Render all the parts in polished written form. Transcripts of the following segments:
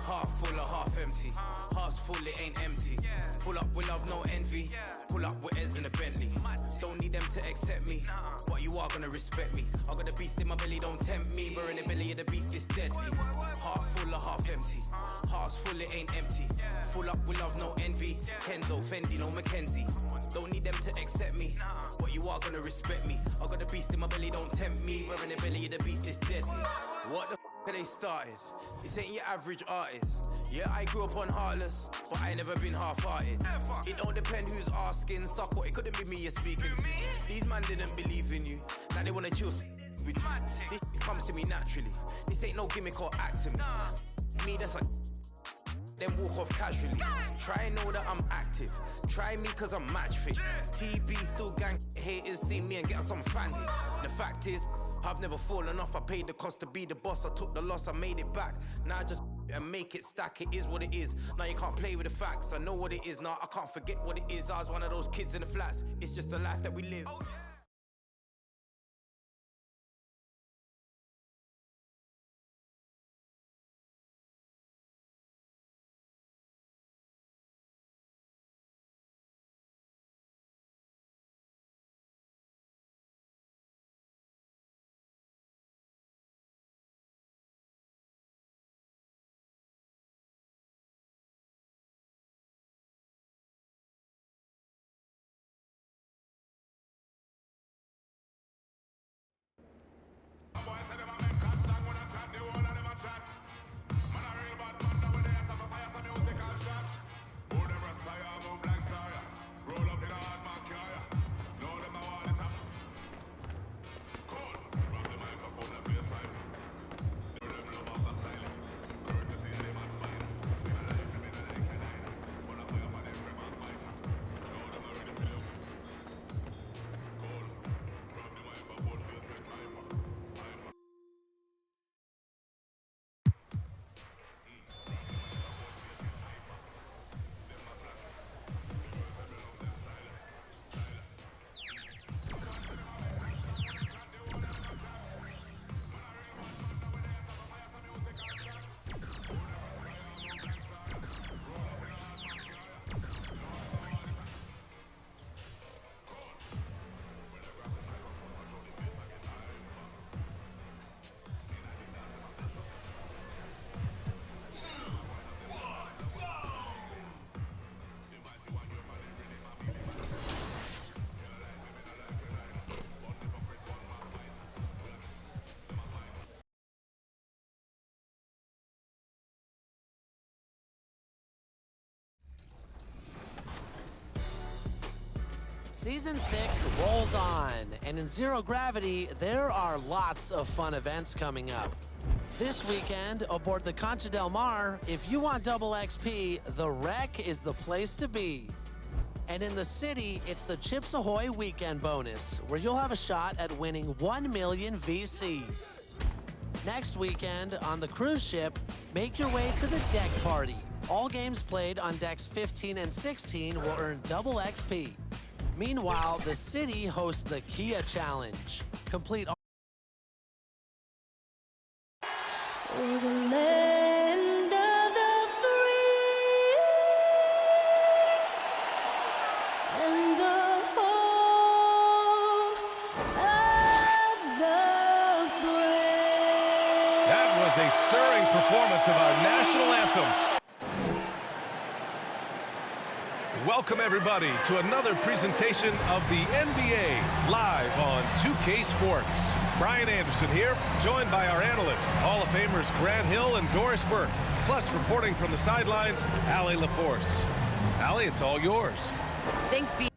Half full or half empty. Heart's full, it ain't empty. Pull up with love, no envy. Pull up with Ez in a Bentley. Don't need them to accept me, but you are gonna respect me. I got the beast in my belly, don't tempt me. We're in the belly of the beast, it's deadly. Half full or half empty. Heart's full, it ain't empty. Full up with love, no envy. Kenzo, Fendi, no Mackenzie. Don't need them to accept me, but you are gonna respect me. I got the beast in my belly, don't tempt me. We're in the belly of the beast, it's deadly. What the f they started? This ain't your average artist. Yeah, I grew up on Heartless, but I ain't never been half-hearted. It don't depend who's asking, suck what, it couldn't be me you're speaking to. These man didn't believe in you, now they wanna chill with you. This comes to me naturally, this ain't no gimmick or act to me. Me, that's like then walk off casually. Try and know that I'm active. Try me cause I'm match fit. TB still gang haters see me and get on some fanny. The fact is, I've never fallen off. I paid the cost to be the boss. I took the loss, I made it back. Now I just and make it stack. It is what it is. Now you can't play with the facts. I know what it is now. I can't forget what it is. I was one of those kids in the flats. It's just the life that we live. Season 6 rolls on, and in Zero Gravity, there are lots of fun events coming up. This weekend, aboard the Concha del Mar, if you want double XP, the Wreck is the place to be. And in the city, it's the Chips Ahoy weekend bonus, where you'll have a shot at winning 1 million VC. Next weekend, on the cruise ship, make your way to the deck party. All games played on decks 15 and 16 will earn double XP. Meanwhile, the city hosts the Kia Challenge. Complete We're the land of the free and the home of the brave. That was a stirring performance of our national anthem. Welcome, everybody, to another presentation of the NBA live on 2K Sports. Brian Anderson here, joined by our analysts, Hall of Famers Grant Hill and Doris Burke, plus reporting from the sidelines, Allie LaForce. Allie, it's all yours. Thanks, B.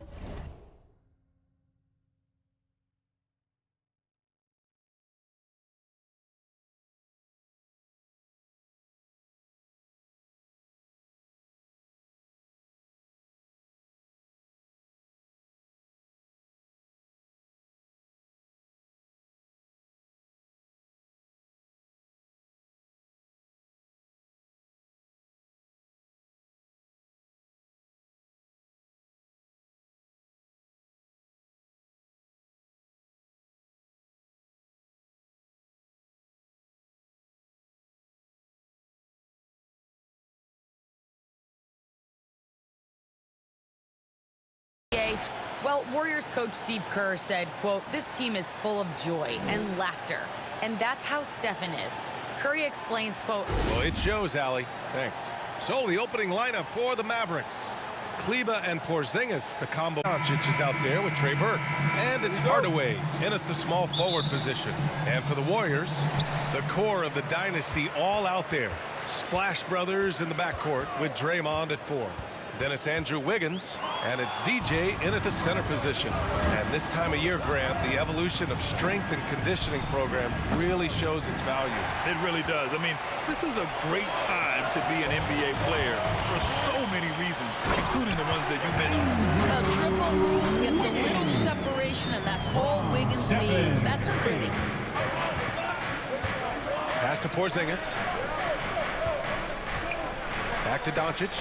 Well, Warriors coach Steve Kerr said, quote, "This team is full of joy and laughter, and that's how Stephen is." Curry explains, quote, Well, it shows, Allie. Thanks. So the opening lineup for the Mavericks. Kleba and Porzingis, the combo. Doncic is out there with Trey Burke. And it's Hardaway in at the small forward position. And for the Warriors, the core of the dynasty all out there. Splash Brothers in the backcourt with Draymond at 4. Then it's Andrew Wiggins, and it's DJ in at the center position. And this time of year, Grant, the evolution of strength and conditioning programs really shows its value. It really does. I mean, this is a great time to be an NBA player for so many reasons, including the ones that you mentioned. A triple move gets a little separation, and that's all Wiggins needs. That's pretty. Pass to Porzingis. Back to Doncic.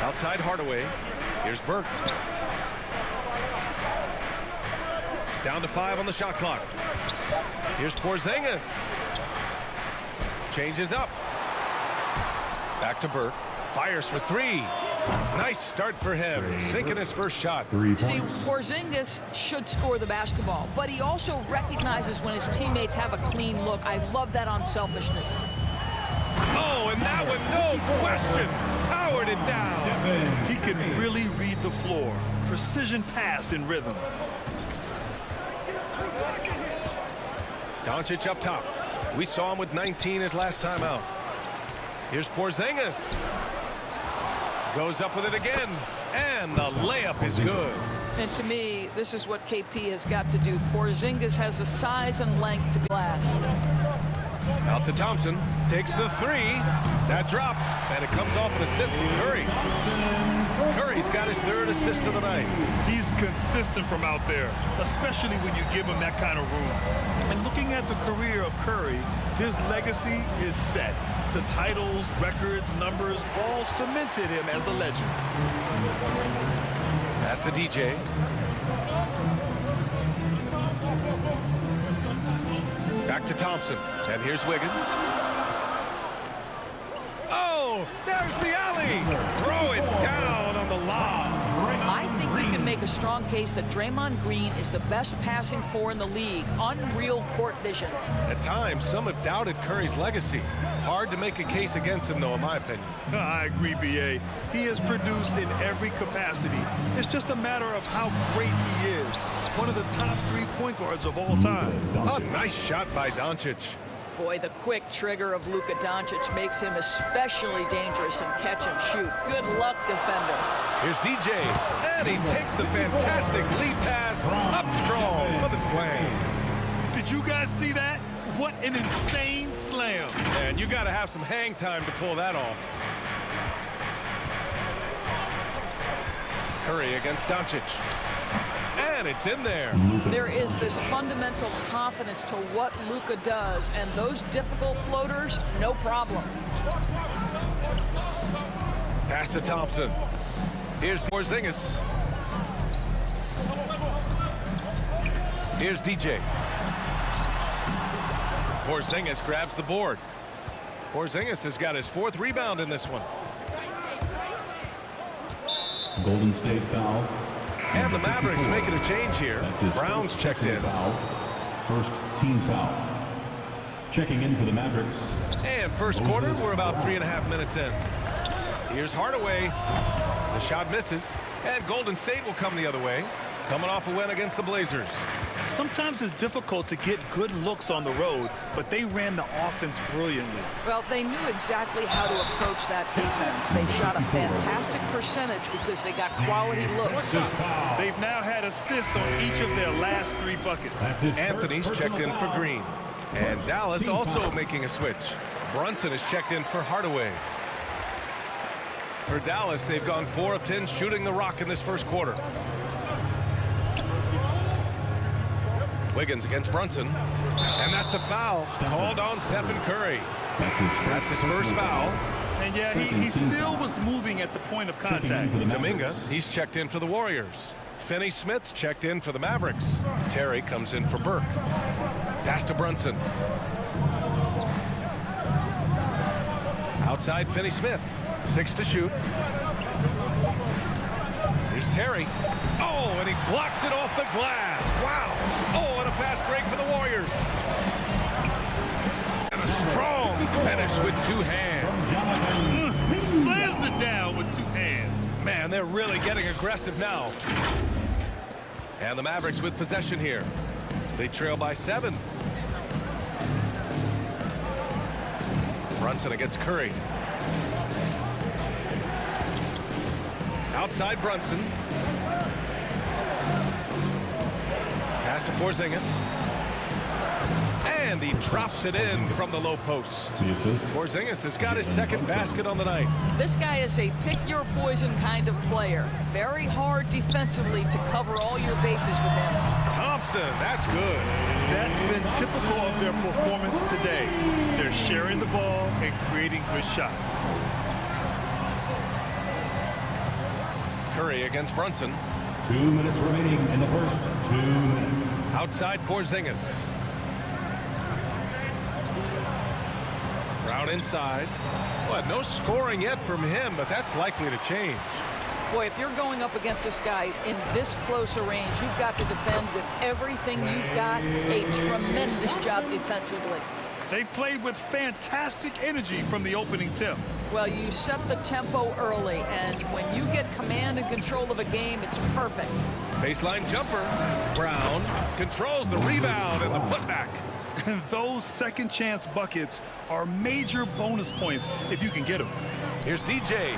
Outside Hardaway. Here's Burke. Down to 5 on the shot clock. Here's Porzingis. Changes up. Back to Burke. Fires for 3. Nice start for him. Sinking his first shot. See, Porzingis should score the basketball, but he also recognizes when his teammates have a clean look. I love that unselfishness. Oh, and that one, no question, powered it down. He can really read the floor. Precision pass in rhythm. Doncic up top. We saw him with 19 his last time out. Here's Porzingis. Goes up with it again. And the layup is good. And to me, this is what KP has got to do. Porzingis has the size and length to be glass. Out to Thompson. Takes the 3. That drops. And it comes off an assist from Curry. Curry's got his 3rd assist of the night. He's consistent from out there, especially when you give him that kind of room. And looking at the career of Curry, his legacy is set. The titles, records, numbers all cemented him as a legend. Pass to DJ. Back to Thompson. And here's Wiggins. Oh, there's the alley. Throw it down on the lob. I think we can make a strong case that Draymond Green is the best passing four in the league. Unreal court vision. At times, some have doubted Curry's legacy. Hard to make a case against him, though, in my opinion. I agree, B.A. He has produced in every capacity. It's just a matter of how great he is. One of the top 3 point guards of all time. A nice shot by Doncic. Boy, the quick trigger of Luka Doncic makes him especially dangerous in catch and shoot. Good luck, defender. Here's DJ, and he takes the fantastic lead pass up strong for the slam. Did you guys see that? What an insane slam. And you got to have some hang time to pull that off. Curry against Doncic. And it's in there. There is this fundamental confidence to what Luka does, and those difficult floaters, no problem. Pass to Thompson. Here's Porzingis. Here's DJ. Porzingis grabs the board. Porzingis has got his 4th rebound in this one. Golden State foul. And the Mavericks making a change here. Brown's checked in. Foul. First team foul. Checking in for the Mavericks. And first quarter, we're about 3.5 minutes in. Here's Hardaway. The shot misses. And Golden State will come the other way. Coming off a win against the Blazers. Sometimes it's difficult to get good looks on the road, but they ran the offense brilliantly. Well, they knew exactly how to approach that defense. They shot a fantastic percentage because they got quality looks. They've now had assists on each of their last 3 buckets. Anthony's checked in for Green. And Dallas also making a switch. Brunson is checked in for Hardaway. For Dallas, they've gone 4 of 10 shooting the rock in this first quarter. Wiggins against Brunson. And that's a foul called on Stephen Curry. That's his first foul. And yeah, he still was moving at the point of contact. Kuminga, he's checked in for the Warriors. Finney-Smith's checked in for the Mavericks. Terry comes in for Burke. Pass to Brunson. Outside Finney-Smith. 6 to shoot. Here's Terry. Oh, and he blocks it off the glass. Wow. Oh, and a fast break for the Warriors. And a strong finish with two hands. Slams it down with two hands. Man, they're really getting aggressive now. And the Mavericks with possession here. They trail by 7. Brunson against Curry. Outside Brunson. Pass to Porzingis. And he drops it in from the low post. Porzingis has got his second basket on the night. This guy is a pick-your-poison kind of player. Very hard defensively to cover all your bases with him. Thompson, that's good. That's been typical of their performance today. They're sharing the ball and creating good shots. Curry against Brunson. 2 minutes remaining in the first. 2 minutes. Outside Porzingis. Brown inside. Well, no scoring yet from him, but that's likely to change. Boy, if you're going up against this guy in this close a range, you've got to defend with everything you've got. A tremendous job defensively. They played with fantastic energy from the opening tip. Well, you set the tempo early, and when you get command and control of a game, it's perfect. Baseline jumper. Brown controls the rebound and the putback. And those second chance buckets are major bonus points if you can get them. Here's DJ.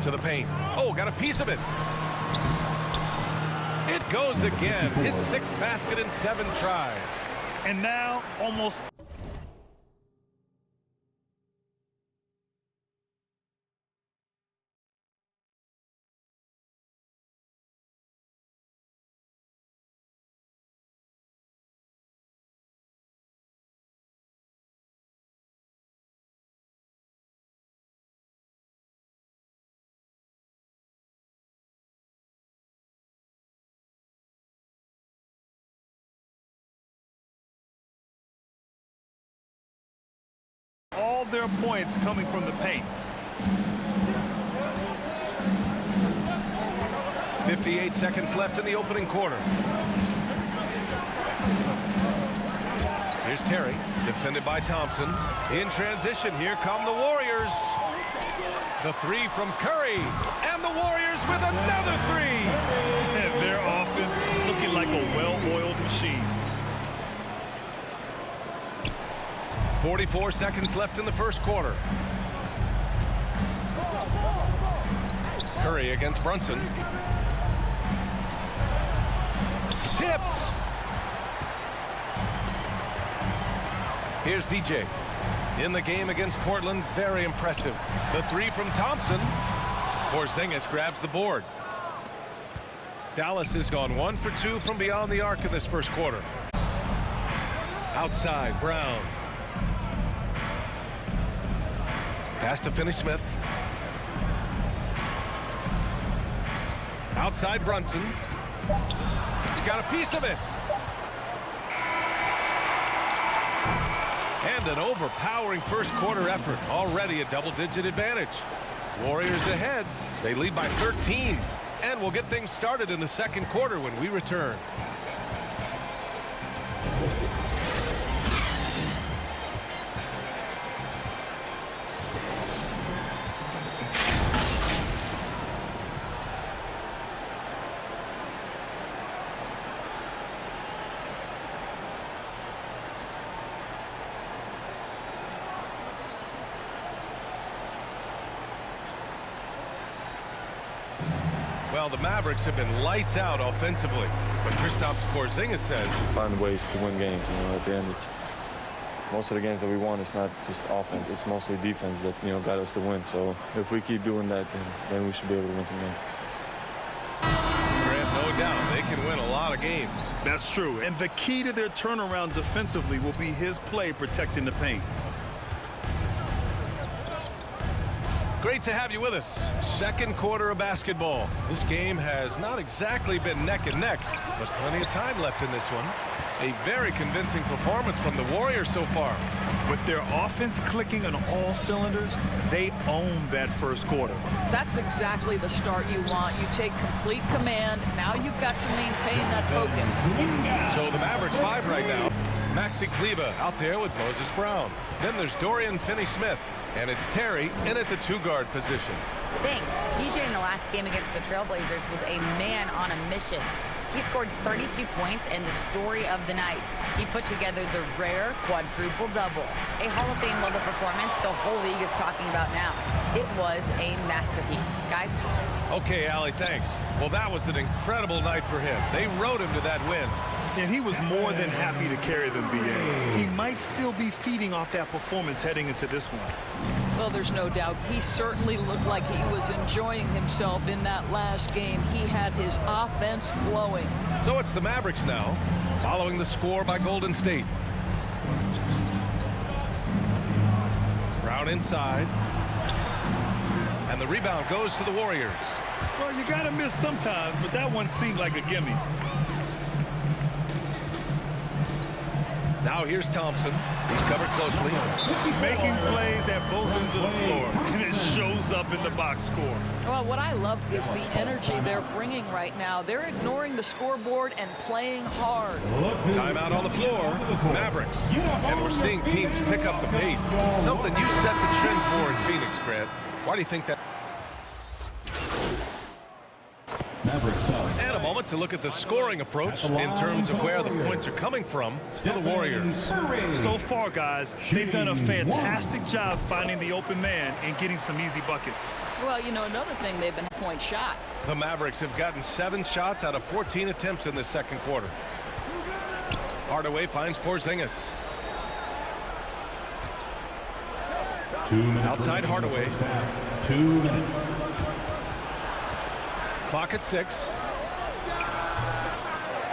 To the paint. Oh, got a piece of it. It goes again. His 6th basket in 7 tries. And now almost all their points coming from the paint. 58 seconds left in the opening quarter. Here's Terry, defended by Thompson. In transition, here come the Warriors. The 3 from Curry, and the Warriors with another 3. And their offense looking like a well-oiled machine. 44 seconds left in the first quarter. Curry against Brunson. Tipped. Here's DJ. In the game against Portland, very impressive. The 3 from Thompson. Porzingis grabs the board. Dallas has gone 1 for 2 from beyond the arc in this first quarter. Outside, Brown. Pass to Finney-Smith. Outside Brunson. He got a piece of it. And an overpowering first quarter effort. Already a double-digit advantage. Warriors ahead. They lead by 13. And we'll get things started in the second quarter when we return. Well, the Mavericks have been lights out offensively, but Kristaps Porzingis says find ways to win games. You know, at the end, it's most of the games that we won. It's not just offense; it's mostly defense that got us to win. So if we keep doing that, then we should be able to win some games. Grant, no doubt they can win a lot of games. That's true, and the key to their turnaround defensively will be his play protecting the paint. Great to have you with us. Second quarter of basketball. This game has not exactly been neck and neck, but plenty of time left in this one. A very convincing performance from the Warriors so far. With their offense clicking on all cylinders, they own that first quarter. That's exactly the start you want. You take complete command. Now you've got to maintain that focus. So the Mavericks 5 right now. Maxi Kleber out there with Moses Brown. Then there's Dorian Finney-Smith. And it's Terry in at the 2-guard position. Thanks. DJ in the last game against the Trailblazers was a man on a mission. He scored 32 points and the story of the night. He put together the rare quadruple-double. A Hall of Fame level performance the whole league is talking about now. It was a masterpiece. Guys? Okay, Allie, thanks. Well, that was an incredible night for him. They rode him to that win. And he was more than happy to carry them, B.A. He might still be feeding off that performance heading into this one. Well, there's no doubt. He certainly looked like he was enjoying himself in that last game. He had his offense flowing. So it's the Mavericks now, following the score by Golden State. Brown inside. And the rebound goes to the Warriors. Well, you got to miss sometimes, but that one seemed like a gimme. Now here's Thompson. He's covered closely. Making plays at both ends of the floor, and it shows up in the box score. Well, what I love is the energy they're bringing right now. They're ignoring the scoreboard and playing hard. Timeout on the floor. Mavericks. And we're seeing teams pick up the pace. Something you set the trend for in Phoenix, Grant. Why do you think that? Mavericks up. And a moment to look at the scoring approach in terms of where the points are coming from for the Warriors. So far, guys, they've done a fantastic job finding the open man and getting some easy buckets. Well, you know, another thing, they've been point shot. The Mavericks have gotten 7 shots out of 14 attempts in this second quarter. Hardaway finds Porzingis. 2 minutes. Outside Hardaway. 2 minutes. Clock at 6.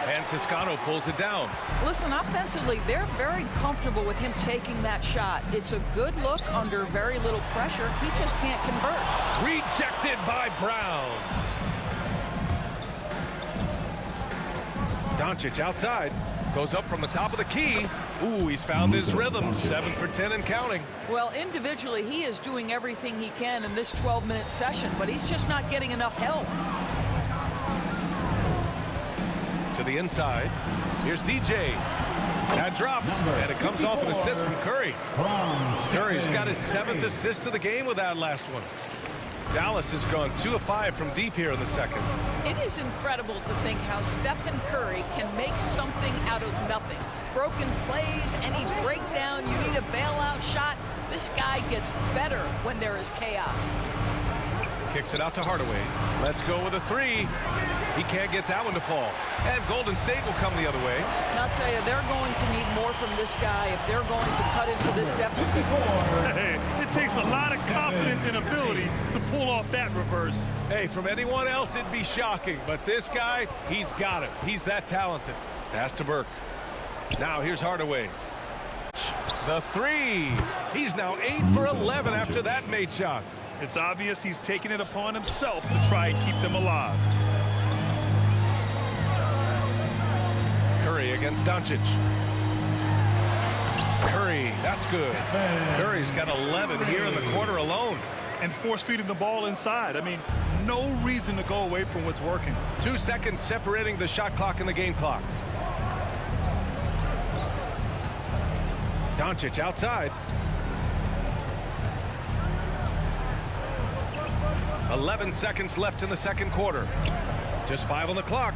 And Toscano pulls it down. Listen, offensively, they're very comfortable with him taking that shot. It's a good look under very little pressure. He just can't convert. Rejected by Brown. Doncic outside. Goes up from the top of the key. Ooh, he's found his rhythm. 7 for 10 and counting. Well, individually, he is doing everything he can in this 12-minute session, but he's just not getting enough help. To the inside. Here's DJ. That drops, and it comes off an assist from Curry. Curry's got his 7th assist of the game with that last one. Dallas has gone 2 of 5 from deep here in the second. It is incredible to think how Stephen Curry can make something out of nothing. Broken plays, any breakdown, you need a bailout shot. This guy gets better when there is chaos. Kicks it out to Hardaway. Let's go with a 3. He can't get that one to fall. And Golden State will come the other way. And I'll tell you, they're going to need more from this guy if they're going to cut into this deficit. Hey, it takes a lot of confidence and ability to pull off that reverse. Hey, from anyone else, it'd be shocking. But this guy, he's got it. He's that talented. Pass to Burke. Now here's Hardaway. The 3. He's now 8 for 11 after that made shot. It's obvious he's taking it upon himself to try and keep them alive. Curry against Doncic. Curry, that's good. Curry's got 11 here in the quarter alone. And force-feeding the ball inside. I mean, no reason to go away from what's working. 2 seconds separating the shot clock and the game clock. Doncic outside. 11 seconds left in the second quarter. Just 5 on the clock.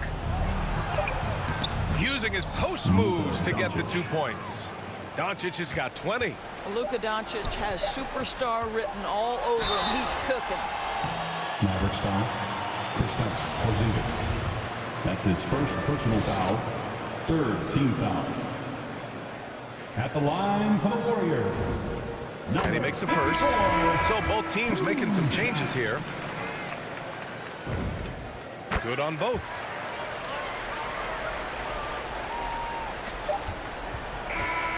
Using his post moves to get the 2 points. Doncic has got 20. Luka Doncic has superstar written all over him. He's cooking. Mavericks foul. Kristaps Porzingis. That's his first personal foul. 3rd team foul. At the line for the Warriors. And he makes the first. So both teams making some changes here. Good on both.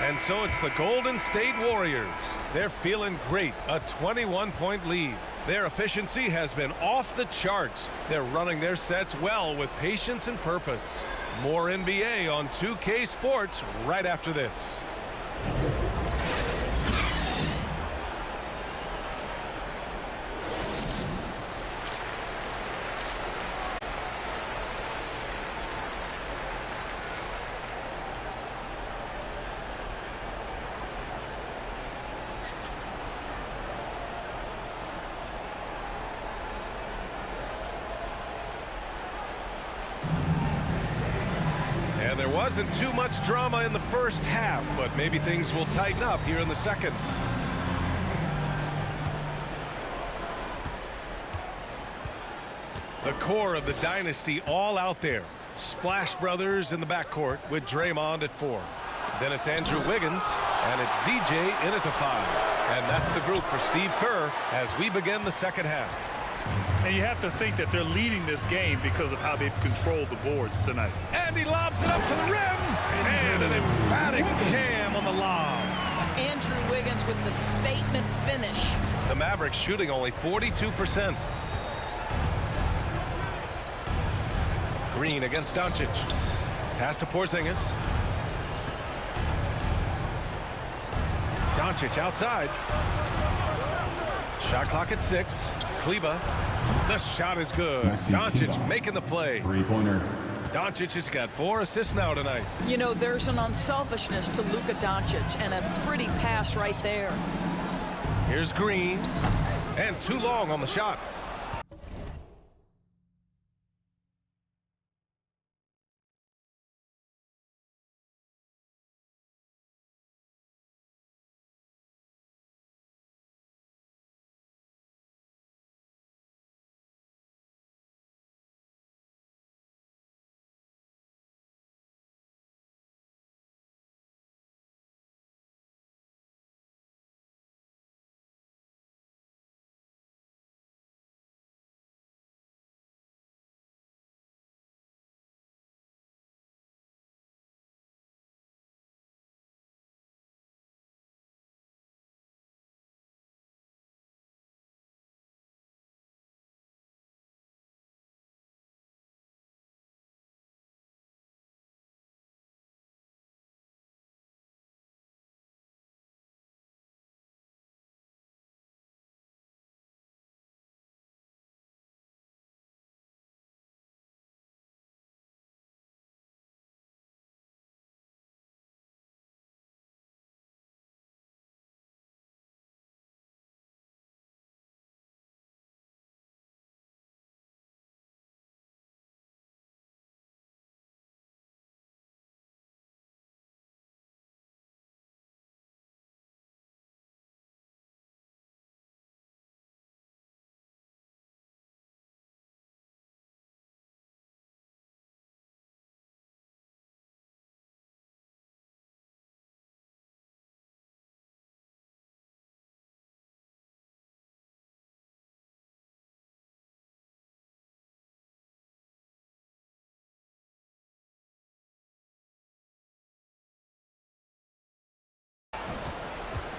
And so it's the Golden State Warriors. They're feeling great. A 21-point lead. Their efficiency has been off the charts. They're running their sets well with patience and purpose. More NBA on 2K Sports right after this. Wasn't too much drama in the first half, but maybe things will tighten up here in the second. The core of the dynasty all out there. Splash Brothers in the backcourt with Draymond at 4. Then it's Andrew Wiggins, and it's DJ in at the 5. And that's the group for Steve Kerr as we begin the second half. And you have to think that they're leading this game because of how they've controlled the boards tonight. And he lobs it up to the rim. And an emphatic jam on the lob. Andrew Wiggins with the statement finish. The Mavericks shooting only 42%. Green against Doncic. Pass to Porzingis. Doncic outside. Shot clock at 6. Kleber. The shot is good. Doncic making the play. Three-pointer. Doncic has got 4 assists now tonight. You know, there's an unselfishness to Luka Doncic, and a pretty pass right there. Here's Green. And too long on the shot.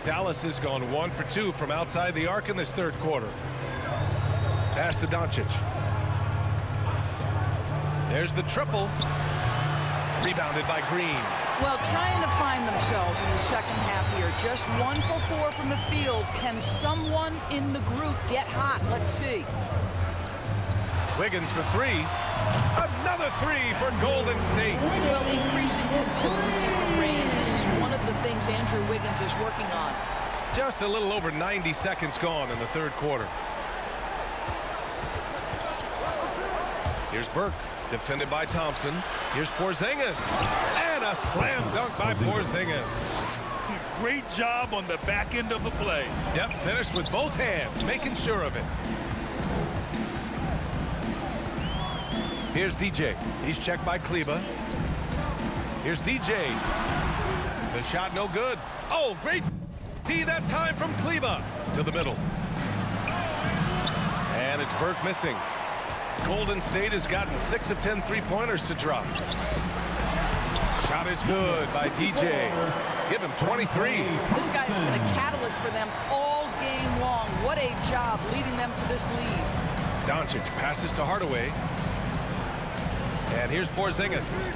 Dallas has gone 1 for 2 from outside the arc in this third quarter. Pass to Doncic. There's the triple. Rebounded by Green. Well, trying to find themselves in the second half here. Just 1 for 4 from the field. Can someone in the group get hot? Let's see. Wiggins for 3. Another 3 for Golden State. Well, increasing consistency from range. This is one of the things Andrew Wiggins is working on. Just a little over 90 seconds gone in the third quarter. Here's Burke, defended by Thompson. Here's Porzingis. And a slam dunk by Porzingis. Great job on the back end of the play. Yep, finished with both hands, making sure of it. Here's DJ. He's checked by Kleber. Here's DJ. The shot no good. Oh, great D that time from Kleber to the middle. And it's Burke missing. Golden State has gotten 6 of 10 three-pointers to drop. Shot is good by DJ. Give him 23. This guy has been a catalyst for them all game long. What a job leading them to this lead. Doncic passes to Hardaway. And here's Porzingis.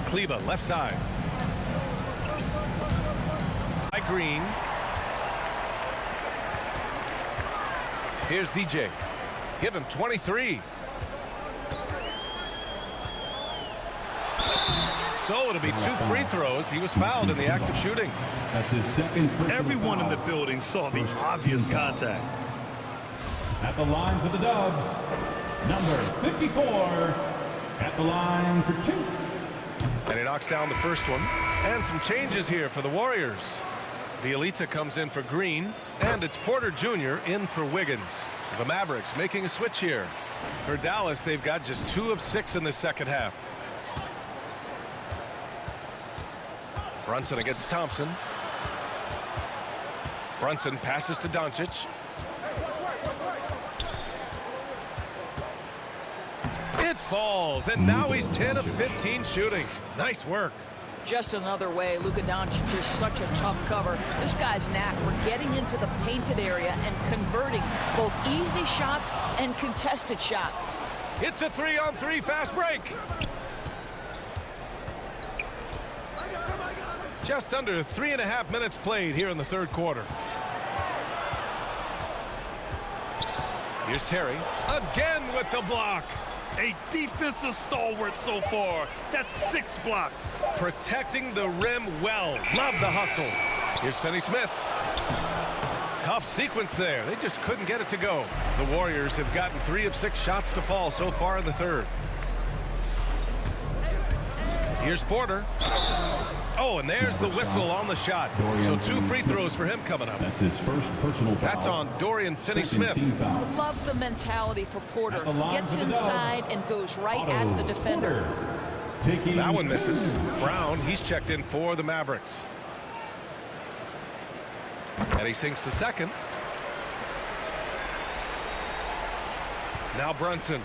Kleber, left side. By Green. Here's DJ. Give him 23. So it'll be 2 free throws. He was fouled in the act of shooting. That's his second. Everyone in the building saw the obvious contact. At the line for the Dubs, number 54, At the line for 2. And he knocks down the first one. And some changes here for the Warriors. Bielitsa comes in for Green, and it's Porter Jr. in for Wiggins. The Mavericks making a switch here. For Dallas, they've got just 2 of 6 in the second half. Brunson against Thompson. Brunson passes to Doncic. It falls, and now he's 10 of 15 shooting. Nice work. Just another way Luka Doncic is such a tough cover. This guy's knack for getting into the painted area and converting both easy shots and contested shots. It's a 3-on-3 fast break. Just under 3.5 minutes played here in the third quarter. Here's Terry again with the block. A defensive stalwart so far. That's 6 blocks. Protecting the rim well. Love the hustle. Here's Finney-Smith. Tough sequence there. They just couldn't get it to go. The Warriors have gotten 3 of 6 shots to fall so far in the third. Here's Porter. Oh, and there's the whistle on the shot. So 2 free throws for him coming up. That's his first personal foul. That's on Dorian Finney-Smith. Love the mentality for Porter. Gets inside and goes right at the defender. That one misses. Brown, he's checked in for the Mavericks. And he sinks the second. Now Brunson.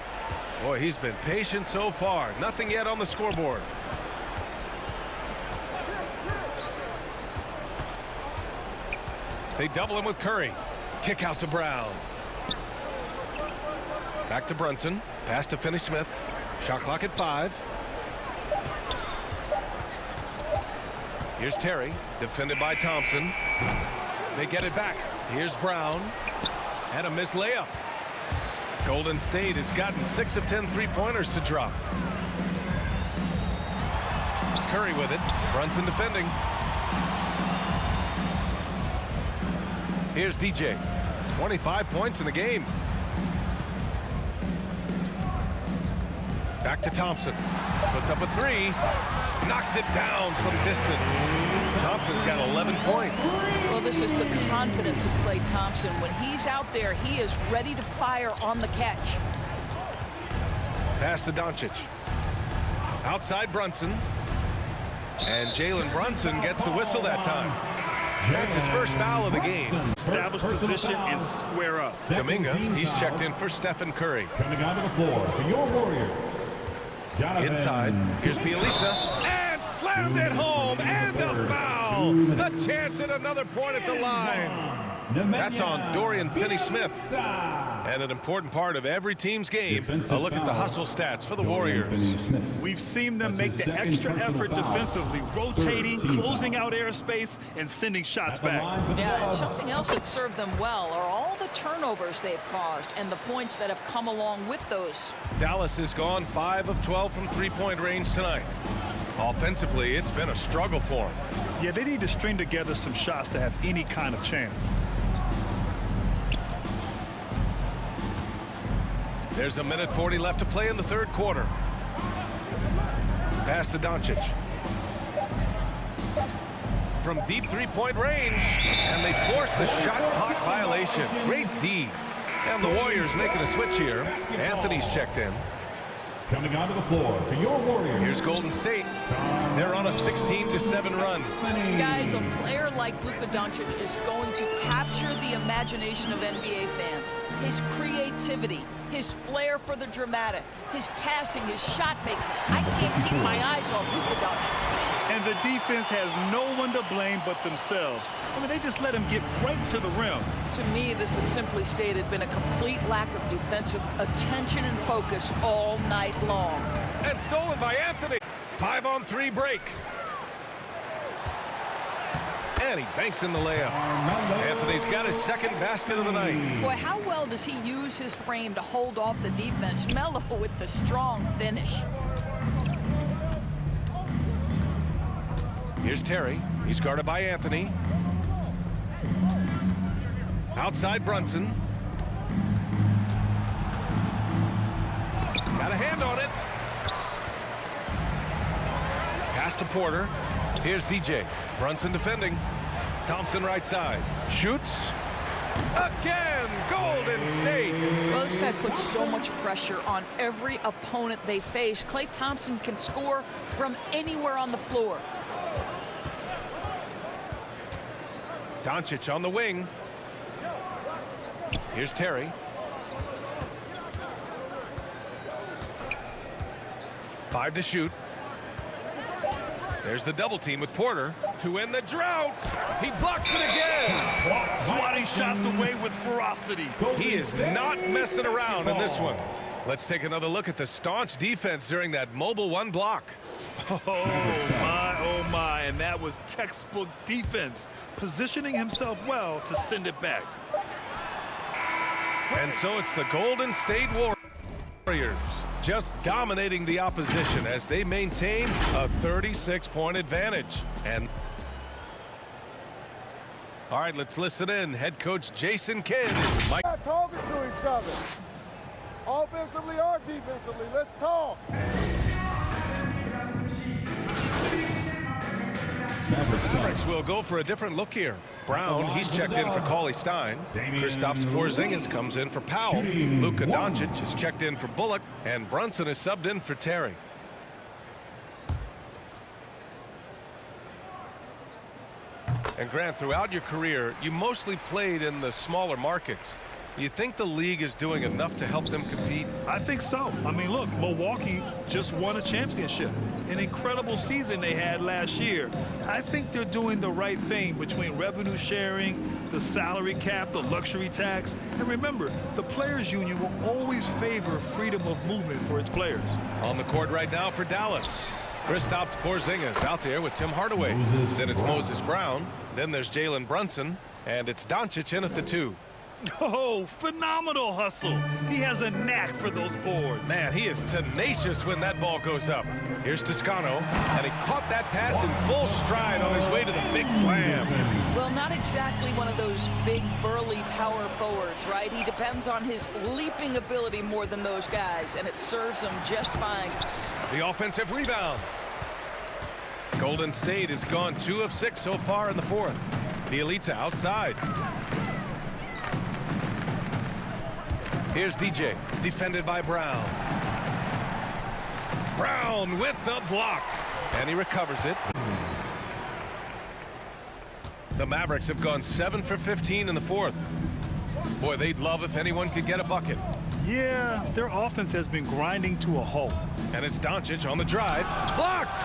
Boy, he's been patient so far. Nothing yet on the scoreboard. They double him with Curry. Kick out to Brown. Back to Brunson. Pass to Finney-Smith. Shot clock at 5. Here's Terry. Defended by Thompson. They get it back. Here's Brown. And a missed layup. Golden State has gotten 6 of 10 three-pointers to drop. Curry with it. Brunson defending. Here's DJ. 25 points in the game. Back to Thompson. Puts up a 3. Knocks it down from distance. Thompson's got 11 points. Well, this is the confidence of Klay Thompson. When he's out there, he is ready to fire on the catch. Pass to Doncic. Outside Brunson. And Jalen Brunson gets the whistle that time. That's his first foul of the game. Establish position and square up. Kuminga, he's checked in for Stephen Curry. Coming onto the floor for your Warriors. Jonathan. Inside, here's Bielitsa. And slammed it home, and the foul. A chance at another point at the line. That's on Dorian Finney-Smith. And an important part of every team's game, a look at the hustle stats for the Warriors. We've seen them make the extra effort defensively, rotating, closing out airspace, and sending shots back. Yeah, and something else that served them well are all the turnovers they've caused and the points that have come along with those. Dallas has gone 5 of 12 from three-point range tonight. Offensively, it's been a struggle for them. Yeah, they need to string together some shots to have any kind of chance. There's a minute 40 left to play in the third quarter. Pass to Doncic. From deep three-point range, and they forced the shot clock violation. Great D. And the Warriors making a switch here. Anthony's checked in. Coming onto the floor for your Warriors. Here's Golden State. They're on a 16-7 run. Guys, a player like Luka Doncic is going to capture the imagination of NBA fans. His creativity, his flair for the dramatic, his passing, his shot making. I can't keep my eyes off Luka Doncic. And the defense has no one to blame but themselves. I mean, they just let him get right to the rim. To me, this has simply stated been a complete lack of defensive attention and focus all night long. And stolen by Anthony. 5-on-3 break. And he banks in the layup. Anthony's got his second basket of the night. Boy, how well does he use his frame to hold off the defense? Melo with the strong finish. Here's Terry. He's guarded by Anthony. Outside Brunson. Got a hand on it. Pass to Porter. Here's DJ. Brunson defending. Thompson right side. Shoots. Again, Golden State. Well, this guy puts so much pressure on every opponent they face. Klay Thompson can score from anywhere on the floor. Doncic on the wing. Here's Terry. 5 to shoot. There's the double team with Porter to end the drought. He blocks it again. Swatting shots away with ferocity. He is not messing around in this one. Let's take another look at the staunch defense during that mobile one block. Oh my, and that was textbook defense, positioning himself well to send it back. And so it's the Golden State Warriors just dominating the opposition as they maintain a 36-point advantage. And all right, let's listen in. Head coach Jason Kidd. We're not talking to each other, offensively or defensively. Let's talk. Mavericks will go for a different look here. Brown, he's checked in for Cauley Stein. Kristaps Porzingis comes in for Powell. Luka Doncic is checked in for Bullock. And Brunson is subbed in for Terry. And Grant, throughout your career, you mostly played in the smaller markets. Do you think the league is doing enough to help them compete? I think so. I mean, look, Milwaukee just won a championship. An incredible season they had last year. I think they're doing the right thing between revenue sharing, the salary cap, the luxury tax. And remember, the players' union will always favor freedom of movement for its players. On the court right now for Dallas. Kristaps Porzingis out there with Tim Hardaway. Then it's Moses Brown. Then there's Jalen Brunson. And it's Doncic in at the 2. Oh, phenomenal hustle. He has a knack for those boards. Man, he is tenacious when that ball goes up. Here's Toscano, and he caught that pass in full stride on his way to the big slam. Well, not exactly one of those big, burly power forwards, right? He depends on his leaping ability more than those guys, and it serves him just fine. The offensive rebound. Golden State has gone 2 of 6 so far in the 4th. Bielitsa outside. Here's DJ, defended by Brown. Brown with the block, and he recovers it. The Mavericks have gone 7 for 15 in the 4th. Boy, they'd love if anyone could get a bucket. Yeah, their offense has been grinding to a halt. And it's Doncic on the drive. Blocked!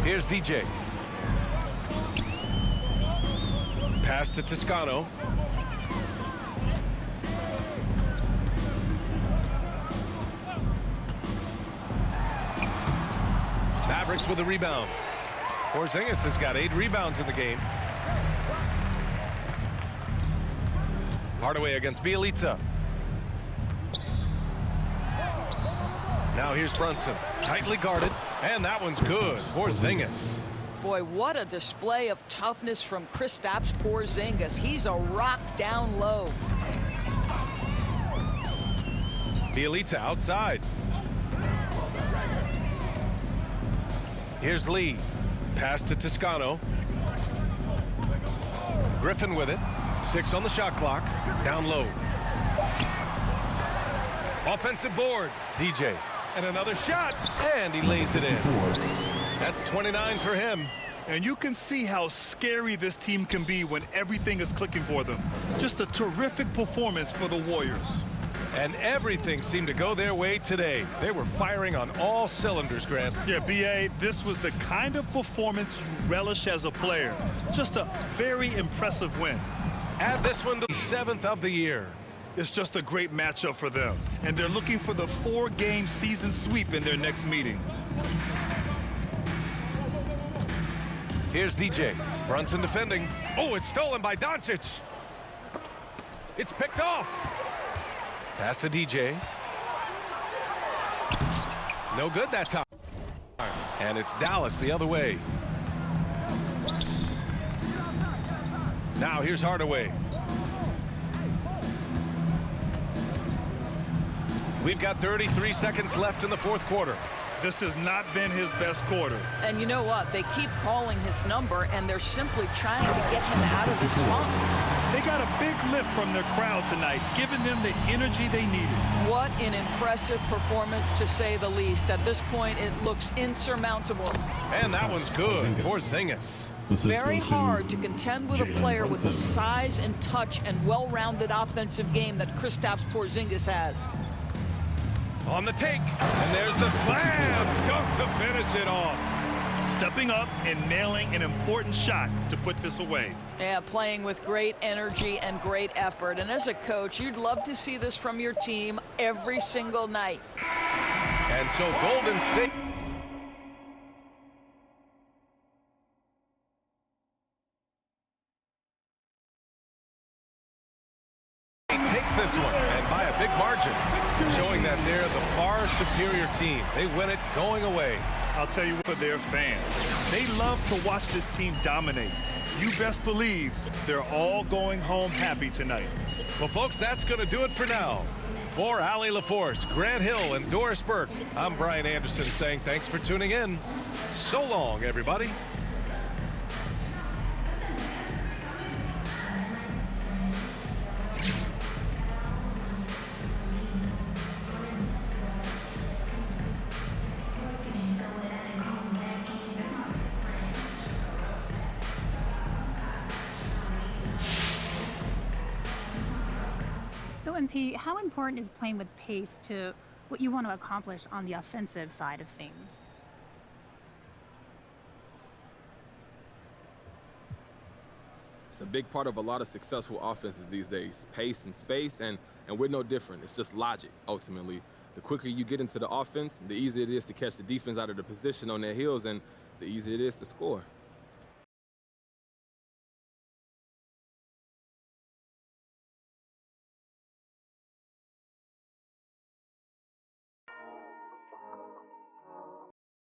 Here's DJ. Pass to Toscano. Mavericks with a rebound. Porzingis has got 8 rebounds in the game. Hardaway against Bielitsa. Now here's Brunson. Tightly guarded. And that one's good. Porzingis. Boy, what a display of toughness from Kristaps Porzingis. He's a rock down low. Bielitsa outside. Here's Lee. Pass to Toscano. Griffin with it. 6 on the shot clock. Down low. Offensive board. DJ. And another shot. And he lays it in. That's 29 for him. And you can see how scary this team can be when everything is clicking for them. Just a terrific performance for the Warriors. And everything seemed to go their way today. They were firing on all cylinders, Grant. Yeah, B.A., this was the kind of performance you relish as a player. Just a very impressive win. Add this one to the 7th of the year. It's just a great matchup for them. And they're looking for the 4-game season sweep in their next meeting. Here's DJ. Brunson defending. Oh, it's stolen by Doncic. It's picked off. Pass to DJ. No good that time. And it's Dallas the other way. Now here's Hardaway. We've got 33 seconds left in the fourth quarter. This has not been his best quarter. And you know what? They keep calling his number, and they're simply trying to get him out of this funk. They got a big lift from their crowd tonight, giving them the energy they needed. What an impressive performance, to say the least. At this point, it looks insurmountable. And that one's good. Porzingis. Very hard to contend with a player with the size and touch and well-rounded offensive game that Kristaps Porzingis has. On the take, and there's the slam dunk to finish it off. Stepping up and nailing an important shot to put this away. Yeah, playing with great energy and great effort. And as a coach, you'd love to see this from your team every single night. And so Golden State takes this one, and by a big margin, showing that they're the far superior team. They win it going away. I'll tell you what, for their fans, they love to watch this team dominate. You best believe they're all going home happy tonight. Well, folks, that's going to do it for now. For Allie LaForce, Grant Hill, and Doris Burke, I'm Brian Anderson saying thanks for tuning in. So long, everybody. So, MP, how important is playing with pace to what you want to accomplish on the offensive side of things? It's a big part of a lot of successful offenses these days, pace and space, and we're no different. It's just logic, ultimately. The quicker you get into the offense, the easier it is to catch the defense out of the position on their heels, and the easier it is to score.